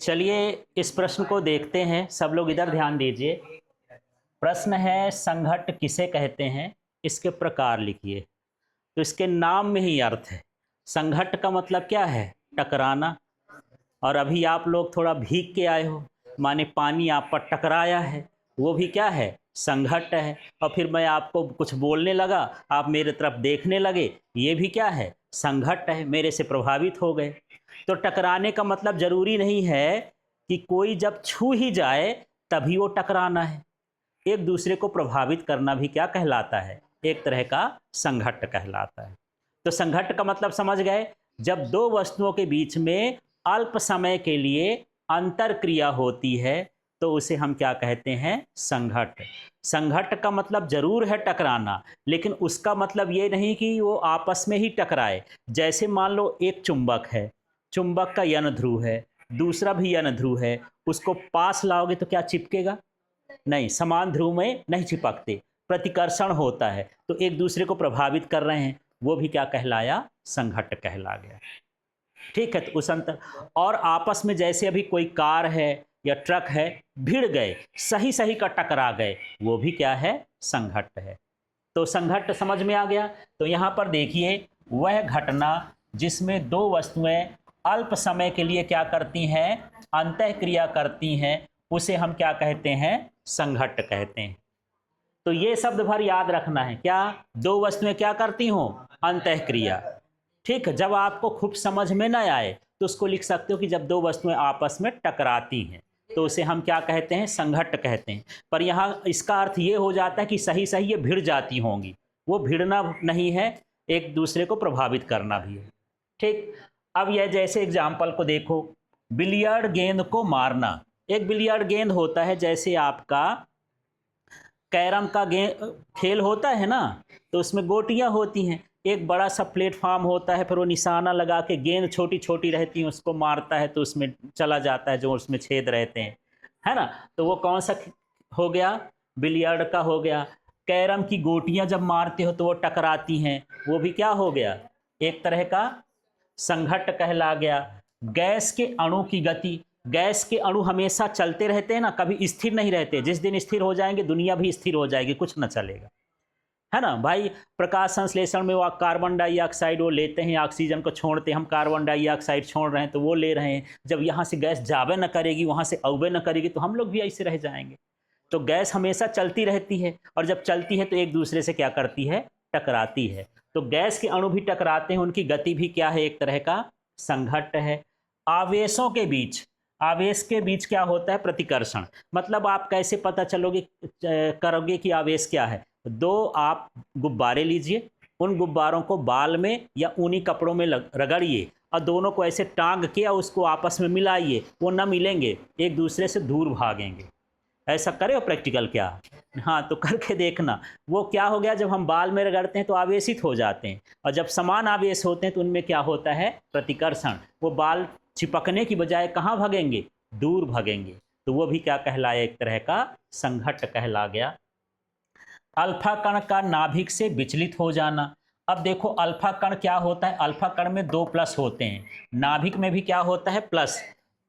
चलिए इस प्रश्न को देखते हैं, सब लोग इधर ध्यान दीजिए। प्रश्न है संघट्ट किसे कहते हैं, इसके प्रकार लिखिए। तो इसके नाम में ही अर्थ है। संघट्ट का मतलब क्या है? टकराना। और अभी आप लोग थोड़ा भीग के आए हो, माने पानी आप पर टकराया है, वो भी क्या है? संघट्ट है। और फिर मैं आपको कुछ बोलने लगा, आप मेरे तरफ देखने लगे, ये भी क्या है? संघट्ट है, मेरे से प्रभावित हो गए। तो टकराने का मतलब जरूरी नहीं है कि कोई जब छू ही जाए तभी वो टकराना है। एक दूसरे को प्रभावित करना भी क्या कहलाता है? एक तरह का संघट्ट कहलाता है। तो संघट्ट का मतलब समझ गए? जब दो वस्तुओं के बीच में अल्प समय के लिए अंतर क्रिया होती है तो उसे हम क्या कहते हैं? संघट्ट। संघट्ट का मतलब जरूर है टकराना, लेकिन उसका मतलब ये नहीं कि वो आपस में ही टकराए। जैसे मान लो एक चुंबक है, चुंबक का यन ध्रुव है, दूसरा भी यन ध्रुव है, उसको पास लाओगे तो क्या चिपकेगा? नहीं, समान ध्रुव में नहीं चिपकते, प्रतिकर्षण होता है, तो एक दूसरे को प्रभावित कर रहे हैं, वो भी क्या कहलाया? संघट्ट कहला गया। ठीक है, तो उस अंतर। और आपस में जैसे अभी कोई कार है या ट्रक है, भिड़ गए, सही सही का टकरा गए, वो भी क्या है? संघट्ट है। तो संघट्ट समझ में आ गया। तो यहाँ पर देखिए, वह घटना जिसमें दो वस्तुएं अल्प समय के लिए क्या करती हैं? अंतः क्रिया करती हैं, उसे हम क्या कहते हैं? संघट्ट कहते हैं। तो ये शब्द भर याद रखना है। क्या? दो वस्तुएं क्या करती हों? अंतः क्रिया। ठीक है, जब आपको खूब समझ में न आए तो उसको लिख सकते हो कि जब दो वस्तुएं आपस में टकराती हैं तो उसे हम क्या कहते हैं? संघट्ट कहते हैं। पर यहाँ इसका अर्थ ये हो जाता है कि सही सही ये भिड़ जाती होंगी। वो भिड़ना नहीं है, एक दूसरे को प्रभावित करना भी है। ठीक। अब यह जैसे एग्जाम्पल को देखो, बिलियर्ड गेंद को मारना। एक बिलियर्ड गेंद होता है, जैसे आपका कैरम का गेंद खेल होता है ना, तो उसमें गोटियां होती हैं, एक बड़ा सा प्लेटफॉर्म होता है, फिर वो निशाना लगा के गेंद छोटी छोटी रहती है, उसको मारता है तो उसमें चला जाता है जो उसमें छेद रहते हैं, है ना। तो वो कौन सा हो गया? बिलियर्ड का हो गया। कैरम की गोटियां जब मारते हो तो वो टकराती हैं, वो भी क्या हो गया? एक तरह का संघट्ट कहला गया। गैस के अणु की गति, गैस के अणु हमेशा चलते रहते हैं ना, कभी स्थिर नहीं रहते। जिस दिन स्थिर हो जाएंगे दुनिया भी स्थिर हो जाएगी, कुछ न चलेगा, है ना भाई। प्रकाश संश्लेषण में वो कार्बन डाइऑक्साइड वो लेते हैं, ऑक्सीजन को छोड़ते हैं, हम कार्बन डाइऑक्साइड छोड़ रहे हैं तो वो ले रहे हैं। जब यहाँ से गैस जावे न करेगी, वहाँ से अवे न करेगी, तो हम लोग भी ऐसे रह जाएंगे। तो गैस हमेशा चलती रहती है, और जब चलती है तो एक दूसरे से क्या करती है? टकराती है। तो गैस के अणु भी टकराते हैं, उनकी गति भी क्या है? एक तरह का संघट्ट है। आवेशों के बीच, आवेश के बीच क्या होता है? प्रतिकर्षण। मतलब आप कैसे पता चलोगे करोगे कि आवेश क्या है? दो आप गुब्बारे लीजिए, उन गुब्बारों को बाल में या ऊनी कपड़ों में रगड़िए, और दोनों को ऐसे टांग के और उसको आपस में मिलाइए, वो न मिलेंगे, एक दूसरे से दूर भागेंगे। ऐसा करे हो प्रैक्टिकल क्या? हाँ, तो करके देखना। वो क्या हो गया, जब हम बाल में रगड़ते हैं तो आवेशित हो जाते हैं, और जब समान आवेश होते हैं तो उनमें क्या होता है? प्रतिकर्षण। वो बाल चिपकने की बजाय कहाँ भागेंगे? दूर भागेंगे। तो वो भी क्या कहलाया? एक तरह का संघट्ट कहला गया। अल्फा कण का नाभिक से विचलित हो जाना। अब देखो, अल्फा कण क्या होता है? अल्फा कण में दो प्लस होते हैं, नाभिक में भी क्या होता है? प्लस।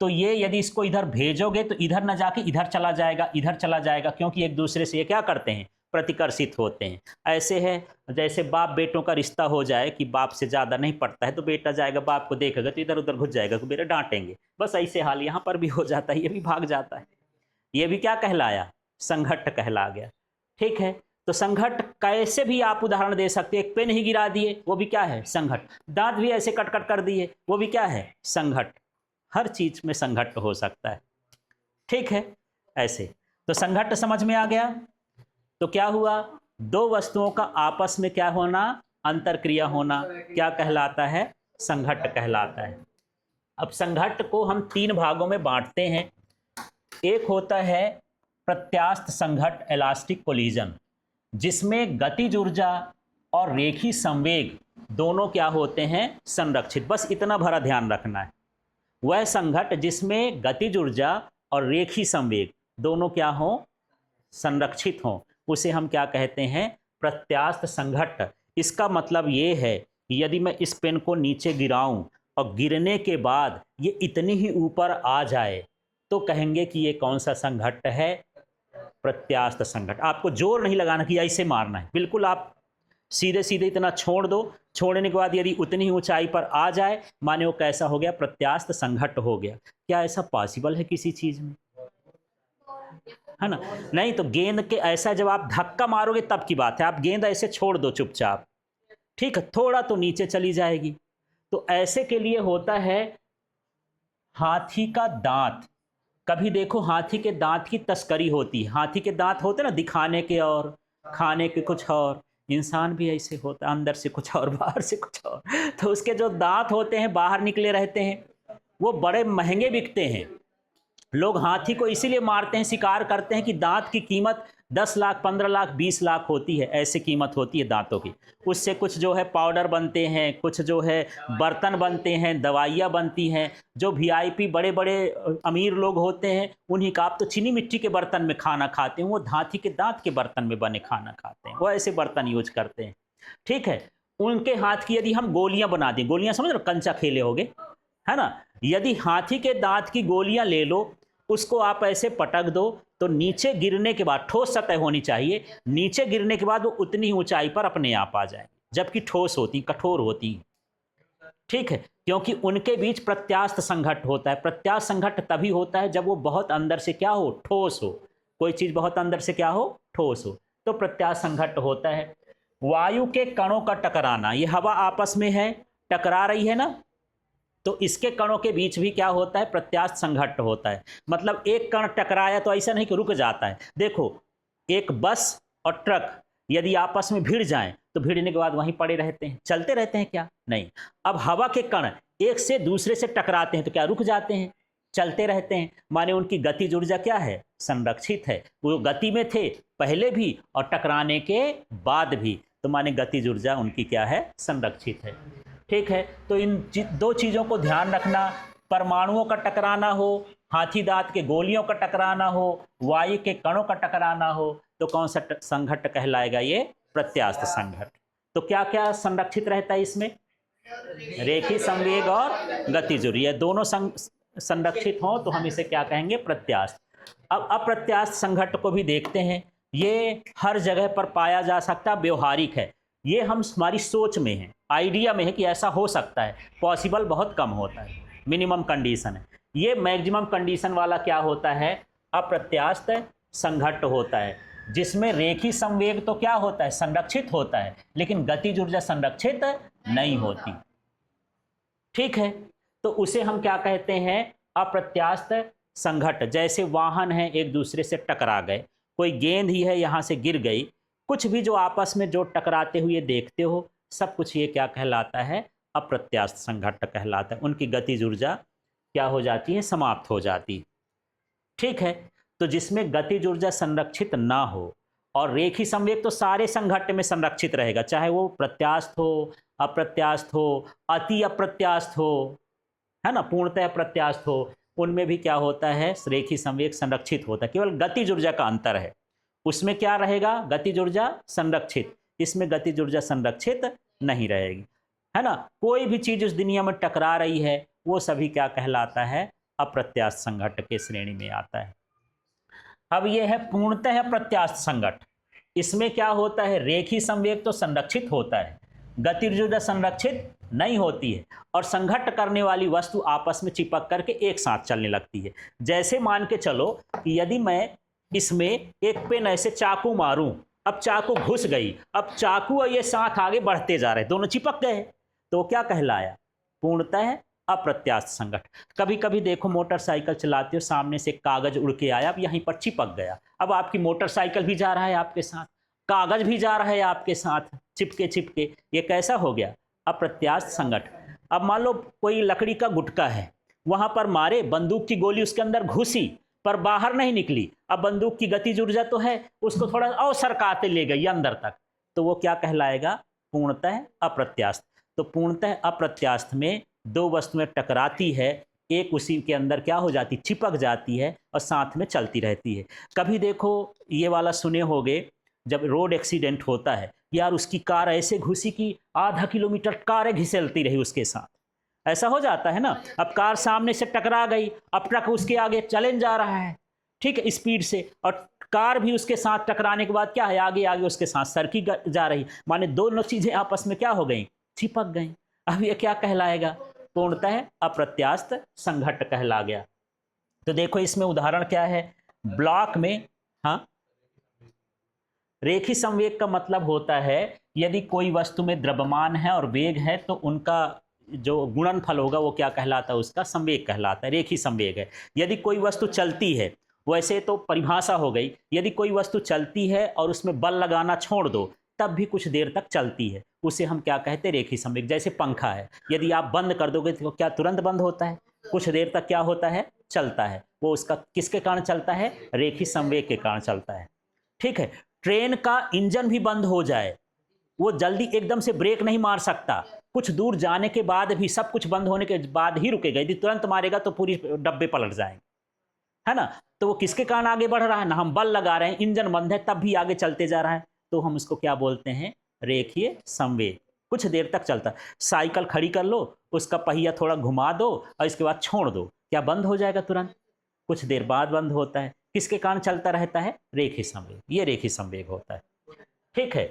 तो ये यदि इसको इधर भेजोगे तो इधर न जाके इधर चला जाएगा, इधर चला जाएगा, क्योंकि एक दूसरे से ये क्या करते हैं? प्रतिकर्षित होते हैं। ऐसे है जैसे बाप बेटों का रिश्ता हो जाए कि बाप से ज़्यादा नहीं पड़ता है, तो बेटा जाएगा बाप को देखेगा तो इधर उधर घुस जाएगा, तो बेटा डांटेंगे। बस ऐसे हाल यहाँ पर भी हो जाता है, ये भी भाग जाता है। ये भी क्या कहलाया? संघट्ट कहला गया। ठीक है, तो संघट्ट कैसे भी आप उदाहरण दे सकते हैं। एक पेन ही गिरा दिए, वो भी क्या है? संघट्ट। दांत भी ऐसे कट कट कर दिए, वो भी क्या है? संघट्ट। हर चीज में संघट्ट हो सकता है। ठीक है, ऐसे। तो संघट्ट समझ में आ गया। तो क्या हुआ? दो वस्तुओं का आपस में क्या होना? अंतर क्रिया होना, क्या कहलाता है? संघट्ट कहलाता है। अब संघट्ट को हम तीन भागों में बांटते हैं। एक होता है प्रत्यास्थ संघट्ट, इलास्टिक कोलिजन, जिसमें गतिज ऊर्जा और रेखी संवेग दोनों क्या होते हैं? संरक्षित। बस इतना भरा ध्यान रखना है। वह संघट्ट जिसमें गतिज ऊर्जा और रेखी संवेग दोनों क्या हो? संरक्षित हो, उसे हम क्या कहते हैं? प्रत्यास्थ संघट्ट। इसका मतलब ये है कि यदि मैं इस पेन को नीचे गिराऊं और गिरने के बाद ये इतनी ही ऊपर आ जाए तो कहेंगे कि ये कौन सा संघट्ट है, प्रत्यास्थ संघट्ट। आपको जोर नहीं लगाना कि ऐसे मारना है, बिल्कुल आप सीधे सीधे इतना छोड़ दो, छोड़ने के बाद यदि उतनी ही ऊंचाई पर आ जाए माने वो कैसा हो गया, प्रत्यास्थ संघट्ट हो गया। क्या ऐसा पॉसिबल है किसी चीज में, है ना? नहीं तो गेंद के ऐसा जब आप धक्का मारोगे तब की बात है, आप गेंद ऐसे छोड़ दो चुपचाप, ठीक है, थोड़ा तो नीचे चली जाएगी। तो ऐसे के लिए होता है हाथी का दांत। कभी देखो हाथी के दांत की तस्करी होती है, हाथी के दांत होते ना दिखाने के और खाने के कुछ और, इंसान भी ऐसे होता है, अंदर से कुछ और बाहर से कुछ और। तो उसके जो दांत होते हैं बाहर निकले रहते हैं, वो बड़े महंगे बिकते हैं। लोग हाथी को इसीलिए मारते हैं, शिकार करते हैं कि दांत की कीमत 10 लाख 15 लाख 20 लाख होती है, ऐसी कीमत होती है दांतों की। उससे कुछ जो है पाउडर बनते हैं, कुछ जो है बर्तन बनते हैं, दवाइयाँ बनती हैं। जो वीआईपी बड़े बड़े अमीर लोग होते हैं उन्हीं का, आप तो चीनी मिट्टी के बर्तन में खाना खाते हैं, वो हाथी के दांत के बर्तन में बने खाना खाते हैं, वो ऐसे बर्तन यूज करते हैं, ठीक है। उनके हाथ की यदि हम गोलियां बना दें, गोलियां समझ लो, कंचा खेले होगे, है ना? यदि हाथी के दांत की गोलियां ले लो, उसको आप ऐसे पटक दो तो नीचे गिरने के बाद, ठोस सतह होनी चाहिए, नीचे गिरने के बाद वो उतनी ऊंचाई पर अपने आप आ जाए, जबकि ठोस होती, कठोर होती, ठीक है, क्योंकि उनके बीच प्रत्यास्थ संघट्ट होता है। प्रत्यास्थ संघट्ट तभी होता है जब वो बहुत अंदर से क्या हो, ठोस हो, कोई चीज बहुत अंदर से क्या हो, ठोस हो, तो प्रत्यास्थ संघट्ट होता है। वायु के कणों का टकराना, ये हवा आपस में है, टकरा रही है ना, तो इसके कणों के बीच भी क्या होता है, प्रत्यास्थ संघट्ट होता है। मतलब एक कण टकराया तो ऐसा नहीं कि रुक जाता है। देखो एक बस और ट्रक यदि आपस में भिड़ जाएं तो भिड़ने के बाद वहीं पड़े रहते हैं, चलते रहते हैं क्या, नहीं। अब हवा के कण एक से दूसरे से टकराते हैं तो क्या रुक जाते हैं, चलते रहते हैं, माने उनकी गतिज ऊर्जा क्या है, संरक्षित है। वो गति में थे पहले भी और टकराने के बाद भी, तो माने गतिज ऊर्जा उनकी क्या है, संरक्षित है, ठीक है। तो इन दो चीज़ों को ध्यान रखना, परमाणुओं का टकराना हो, हाथी दांत के गोलियों का टकराना हो, वायु के कणों का टकराना हो, तो कौन सा संघट्ट कहलाएगा, ये प्रत्यास्थ संघट्ट। तो क्या क्या संरक्षित रहता है इसमें, रेखी संवेग और गतिज ऊर्जा, ये दोनों संरक्षित हों तो हम इसे क्या कहेंगे, प्रत्यास्थ। अब अप्रत्यास्थ संघट्ट को भी देखते हैं। ये हर जगह पर पाया जा सकता है, व्यवहारिक है, ये हम हमारी सोच में है, आइडिया में है कि ऐसा हो सकता है, पॉसिबल बहुत कम होता है, मिनिमम कंडीशन है। ये मैक्सिमम कंडीशन वाला क्या होता है, अप्रत्यास्थ संघट्ट होता है, जिसमें रेखी संवेग तो क्या होता है, संरक्षित होता है, लेकिन गतिज ऊर्जा संरक्षित नहीं होती, ठीक है। तो उसे हम क्या कहते हैं, अप्रत्यास्थ संघट्ट। जैसे वाहन है एक दूसरे से टकरा गए, कोई गेंद ही है यहाँ से गिर गई, कुछ भी जो आपस में जो टकराते हुए देखते हो सब कुछ ये क्या कहलाता है, अप्रत्यास्थ संघट्ट कहलाता है। उनकी गतिज ऊर्जा क्या हो जाती है, समाप्त हो जाती, ठीक है। तो जिसमें गतिज ऊर्जा संरक्षित ना हो, और रेखी संवेग तो सारे संघट्ट में संरक्षित रहेगा, चाहे वो प्रत्यास्थ हो, अप्रत्यास्थ हो, अति अप्रत्यास्थ हो, है ना, पूर्णतः अप्रत्यास्थ हो, उनमें भी क्या होता है, रेखी संवेग संरक्षित होता है, केवल गतिज ऊर्जा का अंतर है। उसमें क्या रहेगा, गतिज ऊर्जा संरक्षित, इसमें गतिज ऊर्जा संरक्षित नहीं रहेगी, है ना। कोई भी चीज उस दुनिया में टकरा रही है वो सभी क्या कहलाता है, अप्रत्यास्थ संघट्ट के श्रेणी में आता है। अब यह है पूर्णतः अप्रत्यास्थ संघट्ट। इसमें क्या होता है, रेखी संवेग तो संरक्षित होता है, गतिज ऊर्जा संरक्षित नहीं होती है, और संघट्ट करने वाली वस्तु आपस में चिपक करके एक साथ चलने लगती है। जैसे मान के चलो कि यदि मैं इसमें एक पेन ऐसे चाकू मारूं, अब चाकू घुस गई, अब चाकू और ये साथ आगे बढ़ते जा रहे, दोनों चिपक गए, तो क्या कहलाया, पूर्णतः अप्रत्यास्थ संघट्ट। कभी कभी देखो मोटरसाइकिल चलाते हो, सामने से कागज उड़ के आया, अब यहीं पर चिपक गया, अब आपकी मोटरसाइकिल भी जा रहा है आपके साथ, कागज भी जा रहा है आपके साथ, चिपके चिपके, ये कैसा हो गया, अप्रत्यास्थ संघट्ट। अब मान लो कोई लकड़ी का गुटका है, वहां पर मारे, बंदूक की गोली उसके अंदर घुसी पर बाहर नहीं निकली, अब बंदूक की गतिज ऊर्जा तो है, उसको थोड़ा और सरकाते ले गई अंदर तक, तो वो क्या कहलाएगा, पूर्णतः अप्रत्यास्थ। तो पूर्णतः अप्रत्यास्थ में दो वस्तुएं टकराती है, एक उसी के अंदर क्या हो जाती, चिपक जाती है और साथ में चलती रहती है। कभी देखो ये वाला सुने होगे, जब रोड एक्सीडेंट होता है, यार उसकी कार ऐसे घुसी कि आधा किलोमीटर कार घिसलती रही उसके साथ, ऐसा हो जाता है ना। अब कार सामने से टकरा गई, अब ट्रक उसके आगे चले जा रहा है, ठीक है, स्पीड से, और कार भी उसके साथ टकराने के बाद क्या है, आगे आगे उसके साथ सरकी जा रही, माने दोनों चीजें आपस में क्या हो गई, चिपक गई। अब ये क्या कहलाएगा, पूर्णतः अप्रत्यास्थ संघट्ट कहला गया। तो देखो इसमें उदाहरण क्या है, ब्लॉक में, हाँ, रेखी संवेग का मतलब होता है यदि कोई वस्तु में द्रव्यमान है और वेग है तो उनका जो गुणनफल होगा वो क्या कहलाता है, उसका संवेग कहलाता है, रेखी संवेग है। यदि कोई वस्तु चलती है, वैसे तो परिभाषा हो गई, यदि कोई वस्तु चलती है और उसमें बल लगाना छोड़ दो तब भी कुछ देर तक चलती है, उसे हम क्या कहते हैं, रेखी संवेग। जैसे पंखा है, यदि आप बंद कर दोगे तो क्या तुरंत बंद होता है, कुछ देर तक क्या होता है, चलता है। वो उसका किसके कारण चलता है, रेखी संवेग के कारण चलता है। ठीक है, ट्रेन का इंजन भी बंद हो जाए, वो जल्दी एकदम से ब्रेक नहीं मार सकता, कुछ दूर जाने के बाद भी, सब कुछ बंद होने के बाद ही रुकेगा। यदि तुरंत मारेगा तो पूरी डब्बे पलट जाएंगे, है ना। तो वो किसके कारण आगे बढ़ रहा है, ना हम बल लगा रहे हैं, इंजन बंद है तब भी आगे चलते जा रहा है, तो हम उसको क्या बोलते हैं, रेखीय संवेग। कुछ देर तक चलता है। साइकिल खड़ी कर लो, उसका पहिया थोड़ा घुमा दो और इसके बाद छोड़ दो, क्या बंद हो जाएगा तुरंत, कुछ देर बाद बंद होता है। किसके कारण चलता रहता है, रेखीय संवेग, ये रेखीय संवेग होता है। ठीक है,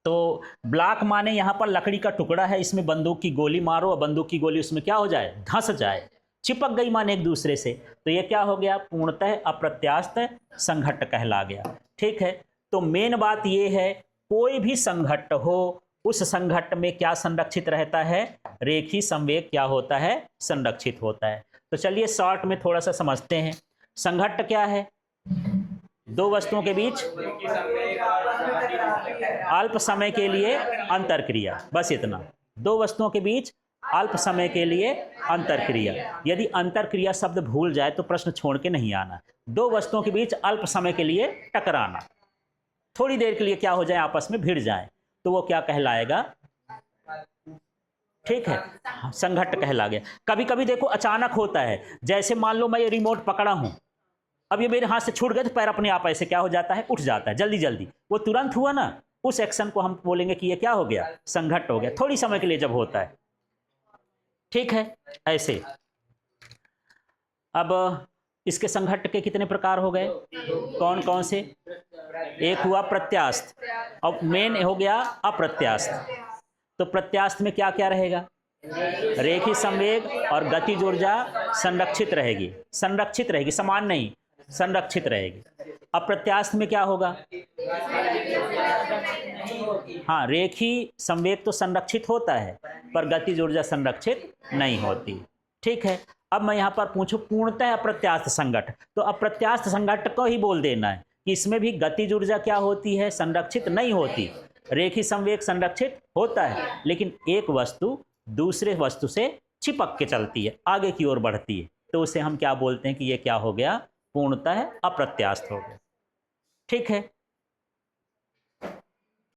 तो ब्लॉक माने यहाँ पर लकड़ी का टुकड़ा है, इसमें बंदूक की गोली मारो और बंदूक की गोली उसमें क्या हो जाए, धंस जाए, चिपक गई माने एक दूसरे से, तो ये क्या हो गया, पूर्णतः अप्रत्यास्थ संघट्ट कहला गया। ठीक है, तो मेन बात ये है, कोई भी संघट्ट हो उस संघट्ट में क्या संरक्षित रहता है, रेखीय संवेग क्या होता है, संरक्षित होता है। तो चलिए शॉर्ट में थोड़ा सा समझते हैं। संघट्ट क्या है, दो वस्तुओं के बीच अल्प समय के लिए अंतरक्रिया, बस इतना। दो वस्तुओं के बीच अल्प समय के लिए अंतरक्रिया। यदि अंतरक्रिया शब्द भूल जाए तो प्रश्न छोड़ के नहीं आना। दो वस्तुओं के बीच अल्प समय के लिए टकराना, थोड़ी देर के लिए क्या हो जाए, आपस में भिड़ जाए, तो वो क्या कहलाएगा, ठीक है, संघट्ट कहला गया। कभी कभी देखो अचानक होता है, जैसे मान लो मैं ये रिमोट पकड़ा हूं, अब ये मेरे हाथ से छूट गए तो पैर अपने आप ऐसे क्या हो जाता है, उठ जाता है जल्दी जल्दी, वो तुरंत हुआ ना, उस एक्शन को हम बोलेंगे कि ये क्या हो गया, संघट्ट हो गया, थोड़ी समय के लिए जब होता है। ठीक है, ऐसे। अब इसके संघट्ट के कितने प्रकार हो गए, कौन कौन से, एक हुआ प्रत्यास्थ, अब मेन हो गया अप्रत्यास्थ। तो प्रत्यास्थ में क्या क्या रहेगा, रेखीय संवेग और गतिज ऊर्जा संरक्षित रहेगी, संरक्षित रहेगी, समान नहीं, संरक्षित रहेगी। अप्रत्यास्थ में क्या होगा, हाँ, रेखीय संवेग तो संरक्षित होता है पर गतिज ऊर्जा संरक्षित नहीं होती। ठीक है, अब मैं यहां पर पूछूं पूर्णतः अप्रत्यास्थ संघट्ट, तो अप्रत्यास्थ संघट्ट को ही बोल देना है कि इसमें भी गतिज ऊर्जा क्या होती है, संरक्षित नहीं होती। रेखीय संवेग संरक्षित होता है, लेकिन एक वस्तु दूसरे वस्तु से चिपक के चलती है, आगे की ओर बढ़ती है, तो उसे हम क्या बोलते हैं कि ये क्या हो गया, पूर्णतः अप्रत्यास्थ हो गया। ठीक है,